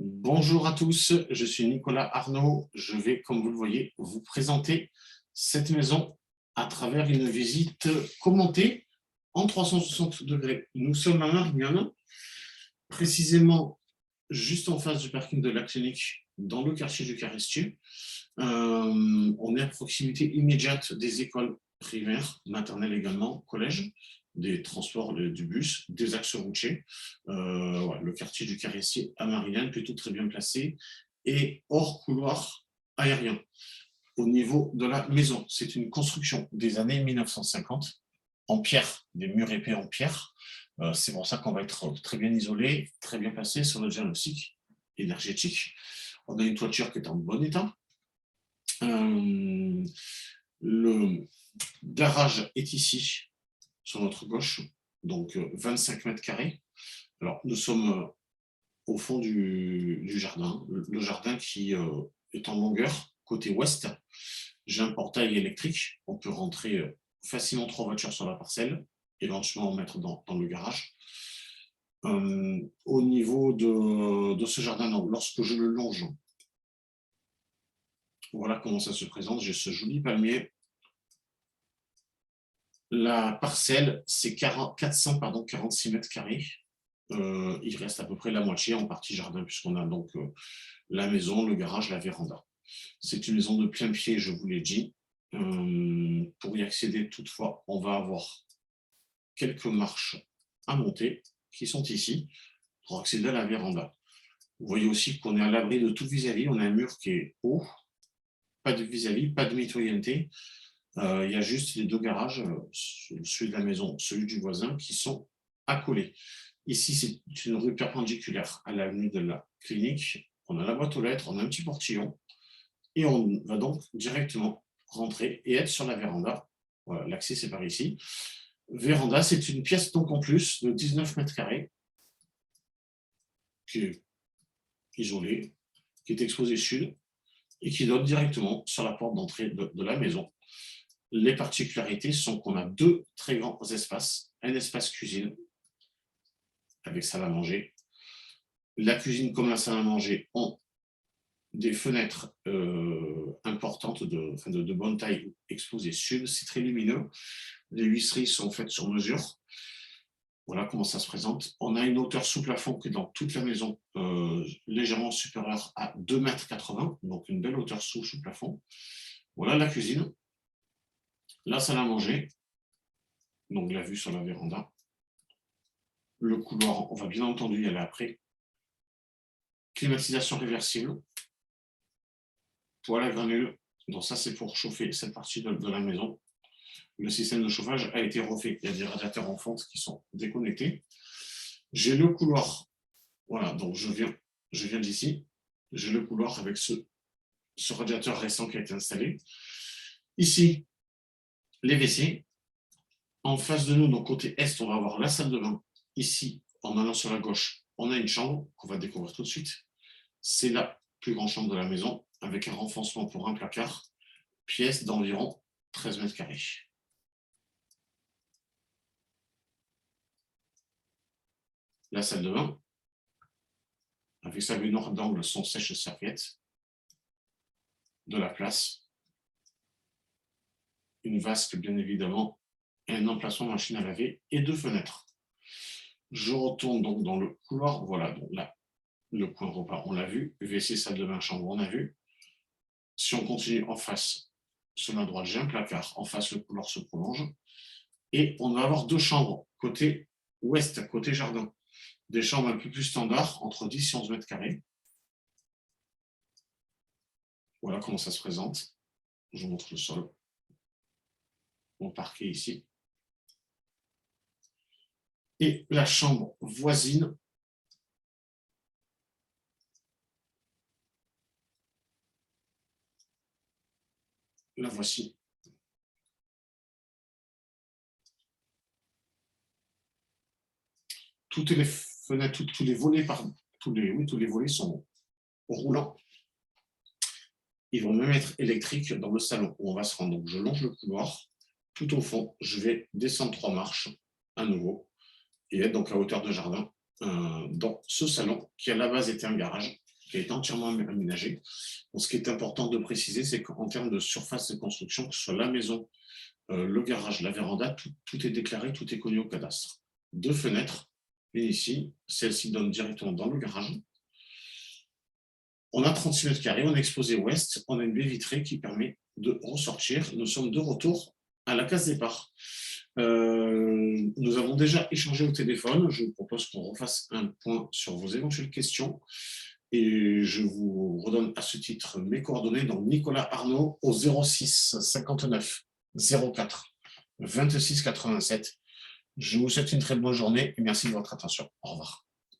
Bonjour à tous, je suis Nicolas Arnaud. Je vais, comme vous le voyez, vous présenter cette maison à travers une visite commentée en 360 degrés. Nous sommes à Marignane, précisément juste en face du parking de la clinique, dans le quartier du Carestier. On est à proximité immédiate des écoles primaires, maternelles également, collèges, des transports du bus, des axes routiers. Voilà, le quartier du Caressier à Marignane, plutôt très bien placé, et hors couloir aérien. Au niveau de la maison, c'est une construction des années 1950, en pierre, des murs épais en pierre. C'est pour ça qu'on va être très bien isolé, très bien placé sur le diagnostic énergétique. On a une toiture qui est en bon état. Le garage est ici, sur notre gauche, donc 25 mètres carrés. Alors, nous sommes au fond du jardin, le jardin qui est en longueur, côté ouest. J'ai un portail électrique, on peut rentrer facilement 3 voitures sur la parcelle, éventuellement en mettre dans le garage. Au niveau de ce jardin, donc, lorsque je le longe, voilà comment ça se présente. J'ai ce joli palmier. La parcelle, c'est 446 mètres carrés. Il reste à peu près la moitié en partie jardin, puisqu'on a donc la maison, le garage, la véranda. C'est une maison de plein pied, je vous l'ai dit. Pour y accéder, toutefois, on va avoir quelques marches à monter qui sont ici pour accéder à la véranda. Vous voyez aussi qu'on est à l'abri de tout vis-à-vis. On a un mur qui est haut, pas de vis-à-vis, pas de mitoyenneté. Il y a juste les 2 garages, celui de la maison, celui du voisin, qui sont accolés. Ici, c'est une rue perpendiculaire à l'avenue de la clinique. On a la boîte aux lettres, on a un petit portillon, et on va donc directement rentrer et être sur la véranda. Voilà, l'accès, c'est par ici. Véranda, c'est une pièce donc en plus de 19 mètres carrés, qui est isolée, qui est exposée sud, et qui donne directement sur la porte d'entrée de la maison. Les particularités sont qu'on a 2 très grands espaces. Un espace cuisine, avec salle à manger. La cuisine comme la salle à manger ont des fenêtres importantes de bonne taille exposées sud. C'est très lumineux. Les huisseries sont faites sur mesure. Voilà comment ça se présente. On a une hauteur sous plafond qui est dans toute la maison légèrement supérieure à 2,80 m, donc une belle hauteur sous plafond. Voilà la cuisine. La salle à manger, donc la vue sur la véranda. Le couloir, on va bien entendu y aller après. Climatisation réversible. Poêle à granules. Donc ça, c'est pour chauffer cette partie de la maison. Le système de chauffage a été refait. Il y a des radiateurs en fonte qui sont déconnectés. J'ai le couloir. Voilà, donc je viens d'ici. J'ai le couloir avec ce radiateur récent qui a été installé. Ici, les WC. En face de nous, donc côté est, on va avoir la salle de bain. Ici, en allant sur la gauche, on a une chambre qu'on va découvrir tout de suite. C'est la plus grande chambre de la maison, avec un renfoncement pour un placard, pièce d'environ 13 mètres carrés. La salle de bain, avec sa baignoire d'angle, son sèche-serviette, de la place, une vasque bien évidemment, un emplacement machine à laver et 2 fenêtres. Je retourne donc dans le couloir, voilà, donc là, le coin repas, on l'a vu, WC, salle de bain, chambre, on a vu. Si on continue en face, sur la droite, j'ai un placard, en face, le couloir se prolonge, et on va avoir 2 chambres, côté ouest, côté jardin. Des chambres un peu plus standards, entre 10 et 11 mètres carrés. Voilà comment ça se présente. Je vous montre le sol. Mon parquet ici. Et la chambre voisine. La voici. Toutes les fenêtres, tous les volets, pardon, tous les volets sont roulants. Ils vont même être électriques dans le salon où on va se rendre. Donc je longe le couloir. Tout au fond, je vais descendre 3 marches à nouveau et être donc à hauteur de jardin dans ce salon qui à la base était un garage. qui a été entièrement aménagé. Donc, ce qui est important de préciser, c'est qu'en termes de surface de construction, que ce soit la maison, le garage, la véranda, tout est déclaré, tout est connu au cadastre. 2 fenêtres, une ici, celle-ci donne directement dans le garage. On a 36 mètres carrés, on est exposé ouest, on a une baie vitrée qui permet de ressortir. Nous sommes de retour à la case départ. Nous avons déjà échangé au téléphone. Je vous propose qu'on refasse un point sur vos éventuelles questions. Et je vous redonne à ce titre mes coordonnées. Donc Nicolas Arnaud au 06 59 04 26 87. Je vous souhaite une très bonne journée et merci de votre attention. Au revoir.